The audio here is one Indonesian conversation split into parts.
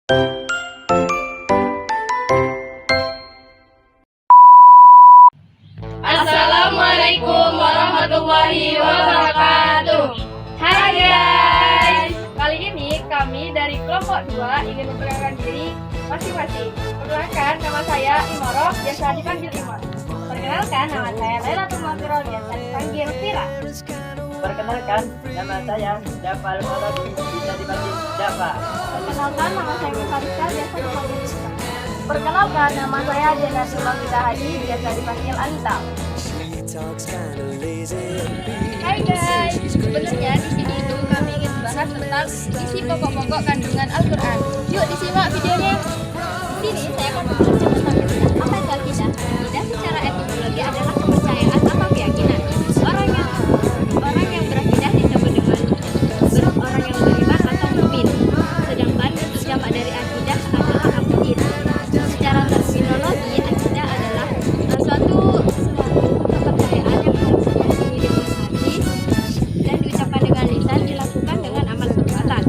Assalamualaikum warahmatullahi wabarakatuh. Hai guys, kali ini kami dari kelompok 2 ingin memperkenalkan diri masing-masing. Perkenalkan, nama saya Imoroh, biasa dipanggil Imor. Perkenalkan, nama saya Lailatul Mahfirah, biasa dipanggil Fira. Perkenalkan, nama saya Jafal Malabi, bisa dipanggil Jafa. Perkenalkan, nama saya Mufarisa, biasa dipanggil Musa. Perkenalkan, nama saya Jenatullah Fida Haji, biasa dipanggil Anita. Hai guys, sebenarnya di sini itu kami ingin membahas tentang isi pokok-pokok kandungan Al-Quran. Yuk disimak videonya. Di sini saya akan membahas tentang akidah. Apa itu akidah? Akidah secara etimologi adalah kepercayaan atau keyakinan. Orang yang berakidah disebut dengan orang yang beriman atau mukmin. Sedangkan bentuk jamak dari akidah adalah aqid. Secara terminologi, akidah adalah suatu kepercayaan yang harus diyakini dengan hati dan diucapkan dengan lisan, dilakukan dengan amal perbuatan.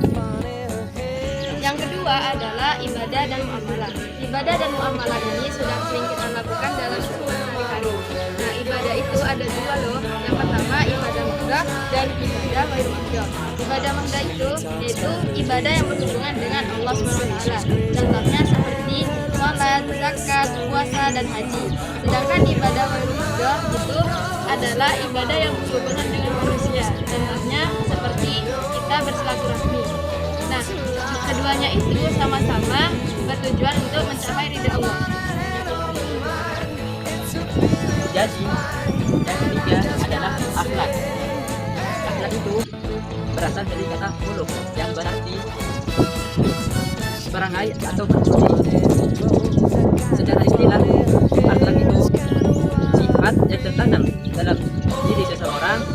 Yang kedua adalah ibadah dan muamalah. Ibadah dan muamalah ini sudah sering kita lakukan dalam kehidupan sehari-hari. Nah, ibadah itu ada dua loh. Yang pertama ibadah mahdoh dan ibadah ghairu mahdoh. Ibadah mahdoh itu yaitu ibadah yang berhubungan dengan Allah SWT. Contohnya seperti sholat, zakat, puasa, dan haji. Sedangkan ibadah ghairu mahdoh itu adalah ibadah yang berhubungan dengan manusia. Contohnya seperti kita bersilaturahmi. Nah, keduanya itu sama-sama bertujuan untuk mencapai ridha Allah. Jadi, yang ketiga adalah akhlak. Akhlak itu berasal dari kata khuluq yang berarti perangai atau berbudi. Secara istilah, akhlak itu sifat yang tertanam dalam diri seseorang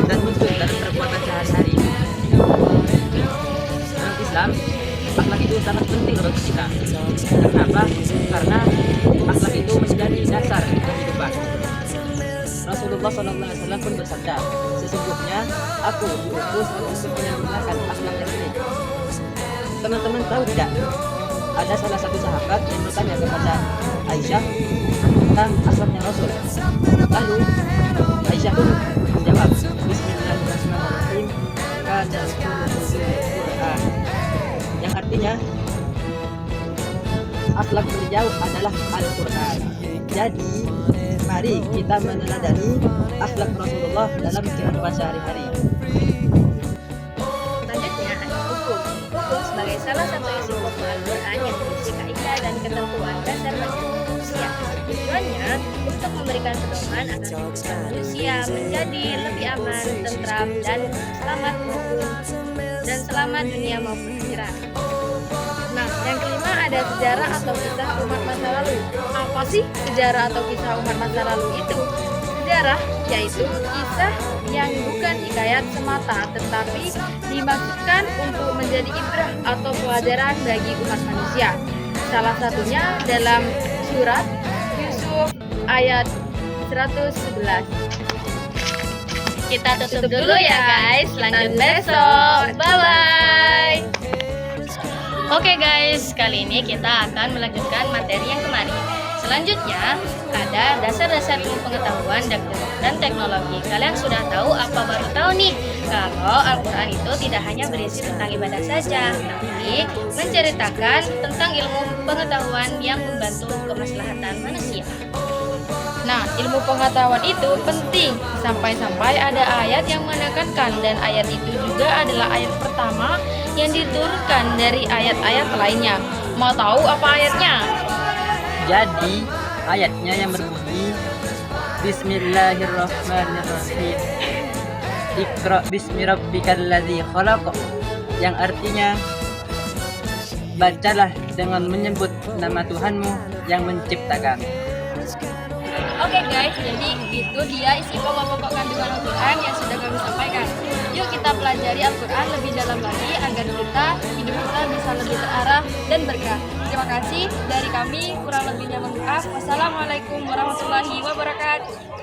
dan muncul dalam perbuatan sehari-hari. Dalam Islam, akhlak itu sangat penting bagi kita. Kenapa? Karena akhlak itu menjadi dasar kehidupan. Rasulullah SAW pun bersabda, sesungguhnya aku diutus untuk menyempurnakan akhlak yang baik. Teman-teman tahu tidak? Ada salah satu sahabat yang bertanya kepada Aisyah tentang akhlaknya Rasul. Lalu Aisyah pun menjawab, Bismillahirrahmanirrahim, kana Quran. Yang artinya akhlak beliau adalah Al-Quran. Jadi, mari kita meneladani akhlak Rasulullah dalam kehidupan sehari-hari. Selanjutnya ada hukum. Hukum sebagai salah satu isi pokok Al-Quran yang berisi kaidah dan ketentuan dasar bagi manusia. Tujuannya untuk memberikan pedoman agar kehidupan manusia menjadi lebih aman, tentram, dan selamat dunia maupun akhirat. Nah, yang kelima ada sejarah atau kisah umat masa lalu. Apa sih sejarah atau kisah umat masa lalu itu? Sejarah yaitu kisah yang bukan hikayat semata, tetapi dimaksudkan untuk menjadi ibrah atau pelajaran bagi umat manusia. Salah satunya dalam surat Yusuf ayat 111. Kita tutup dulu ya guys, lanjut besok. Bye-bye. Oke guys, kali ini kita akan melanjutkan materi yang kemarin. Selanjutnya, ada dasar-dasar ilmu pengetahuan dan teknologi. Kalian sudah tahu apa baru tahu nih? Kalau Al-Quran itu tidak hanya berisi tentang ibadah saja, tapi menceritakan tentang ilmu pengetahuan yang membantu kemaslahatan manusia. Nah, ilmu pengetahuan itu penting sampai-sampai ada ayat yang menekankan, dan ayat itu juga adalah ayat pertama yang diturunkan dari ayat-ayat lainnya. Mau tahu apa ayatnya? Jadi, ayatnya yang berbunyi Bismillahirrahmanirrahim. Iqra bismi rabbikal ladzi khalaq, yang artinya bacalah dengan menyebut nama Tuhanmu yang menciptakan. Oke guys, jadi itu dia isi pokok-pokok kandungan Al-Quran yang sudah kami sampaikan. Yuk kita pelajari Al-Quran lebih dalam lagi agar hidup kita bisa lebih terarah dan berkah. Terima kasih dari kami, kurang lebihnya mohon maaf. Wassalamualaikum warahmatullahi wabarakatuh.